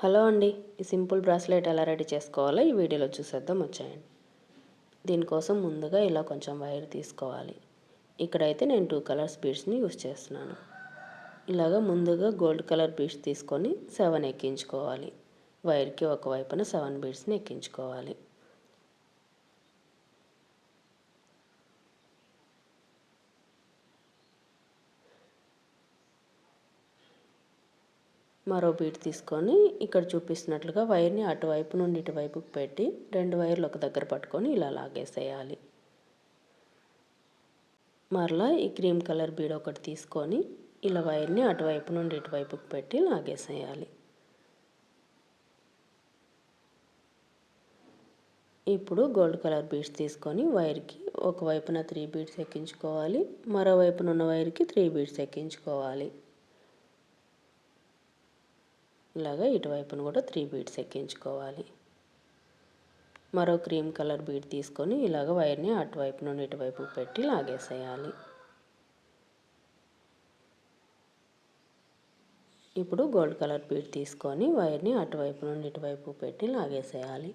Hello అండి, ఈ simple bracelet ఎలా రెడీ చేసుకోవాలో ఈ వీడియోలో చూసేద్దాం వచ్చేయండి. దీనికోసం ముందుగా ఇలా కొంచెం వైర్ తీసుకోవాలి. ఇక్కడైతే నేను 2 కలర్స్ బీడ్స్ని యూస్ చేస్తున్నాను. ఇలాగా ముందుగా గోల్డ్ కలర్ బీడ్స్ తీసుకొని 7 ఎక్కించుకోవాలి. వైర్కి ఒకవైపున 7 బీడ్స్ని ఎక్కించుకోవాలి. మరో బీడ్ తీసుకొని ఇక్కడ చూపిస్తున్నట్లుగా వైర్ని అటువైపు నుండి ఇటువైపుకి పెట్టి 2 వైర్లు ఒక దగ్గర పట్టుకొని ఇలా లాగేసేయాలి. మరలా ఈ క్రీమ్ కలర్ బీడ్ ఒకటి తీసుకొని ఇలా వైర్ని అటువైపు నుండి ఇటువైపుకి పెట్టి లాగేసేయాలి. ఇప్పుడు గోల్డ్ కలర్ బీడ్స్ తీసుకొని వైర్కి ఒకవైపున 3 బీడ్స్ ఎక్కించుకోవాలి, మరోవైపున ఉన్న వైర్కి 3 బీడ్స్ ఎక్కించుకోవాలి. ఇలాగా ఇటువైపున కూడా 3 బీడ్స్ ఎక్కించుకోవాలి. మరో క్రీమ్ కలర్ బీడ్ తీసుకొని ఇలాగ వైర్ని అటువైపు నుండి ఇటువైపు పెట్టి లాగేసేయాలి. ఇప్పుడు గోల్డ్ కలర్ బీడ్ తీసుకొని వైర్ని అటువైపు నుండి ఇటువైపు పెట్టి లాగేసేయాలి.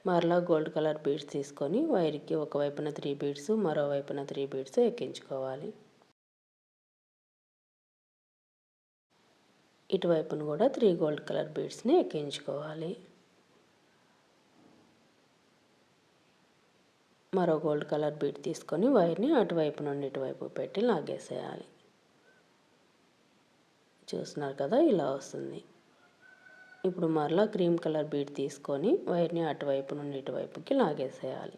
మరలా గోల్డ్ కలర్ బీడ్స్ తీసుకొని వైర్కి ఒకవైపున 3 బీడ్స్ మరోవైపున 3 బీడ్స్ ఎక్కించుకోవాలి. ఇటువైపున కూడా 3 గోల్డ్ కలర్ బీడ్స్ని ఎక్కించుకోవాలి. మరో గోల్డ్ కలర్ బీడ్ తీసుకొని వైర్ని అటువైపు నుండి ఇటువైపు పెట్టి లాగేసేయాలి. చూస్తున్నారు కదా, ఇలా వస్తుంది. ఇప్పుడు మరలా క్రీమ్ కలర్ బీడ్ తీసుకొని వైర్ని అటువైపు నుండి ఇటువైపుకి లాగేసేయాలి.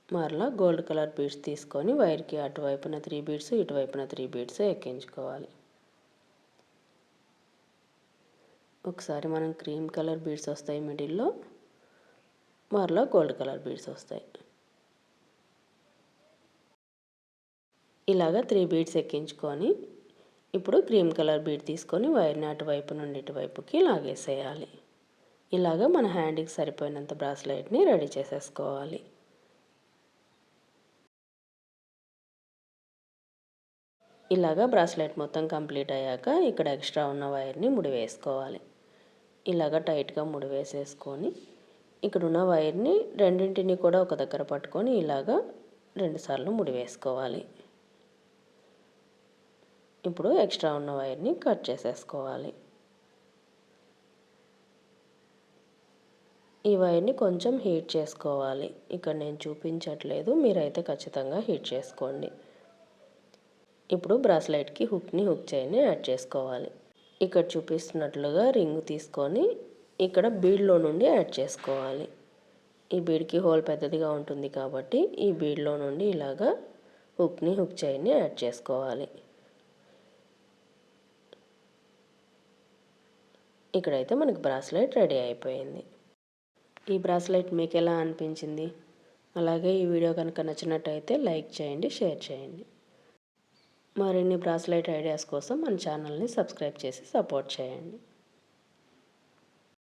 మరలా గోల్డ్ కలర్ బీడ్స్ తీసుకొని వైర్కి అటువైపున 3 బీడ్స్ ఇటువైపున 3 బీడ్స్ ఎక్కించుకోవాలి. ఒకసారి మనం క్రీమ్ కలర్ బీడ్స్ వస్తాయి మిడిల్లో, మరలా గోల్డ్ కలర్ బీడ్స్ వస్తాయి. ఇలాగా 3 బీడ్స్ ఎక్కించుకొని ఇప్పుడు క్రీమ్ కలర్ బీడ్ తీసుకొని వైర్ని అటువైపు నుండి ఇటువైపుకి లాగేసేయాలి. ఇలాగా మన హ్యాండ్కి సరిపోయినంత బ్రాస్లెట్ని రెడీ చేసేసుకోవాలి. ఇలాగా బ్రాస్లెట్ మొత్తం కంప్లీట్ అయ్యాక ఇక్కడ ఎక్స్ట్రా ఉన్న వైర్ని ముడివేసుకోవాలి. ఇలాగా టైట్గా ముడివేసేసుకొని ఇక్కడున్న వైర్ని రెండింటిని కూడా ఒక దగ్గర పట్టుకొని ఇలాగా 2 సార్లు ముడివేసుకోవాలి. ఇప్పుడు ఎక్స్ట్రా ఉన్న వైర్ని కట్ చేసేసుకోవాలి. ఈ వైర్ని కొంచెం హీట్ చేసుకోవాలి. ఇక్కడ నేను చూపించట్లేదు, మీరైతే ఖచ్చితంగా హీట్ చేసుకోండి. ఇప్పుడు బ్రాస్లెట్కి హుక్ చైన్ని యాడ్ చేసుకోవాలి. ఇక్కడ చూపిస్తున్నట్లుగా రింగ్ తీసుకొని ఇక్కడ బీడ్లో నుండి యాడ్ చేసుకోవాలి. ఈ బీడ్కి హోల్ పెద్దదిగా ఉంటుంది కాబట్టి ఈ బీడ్లో నుండి ఇలాగా హుక్ చైన్ని యాడ్ చేసుకోవాలి. ఇక్కడైతే మనకి బ్రాస్లెట్ రెడీ అయిపోయింది. ఈ బ్రాస్లెట్ మీకు ఎలా అనిపించింది? అలాగే ఈ వీడియో కనుక నచ్చినట్టయితే లైక్ చేయండి, షేర్ చేయండి. మరిన్ని బ్రాస్లెట్ ఐడియాస్ కోసం మన ఛానల్ని సబ్స్క్రైబ్ చేసి సపోర్ట్ చేయండి.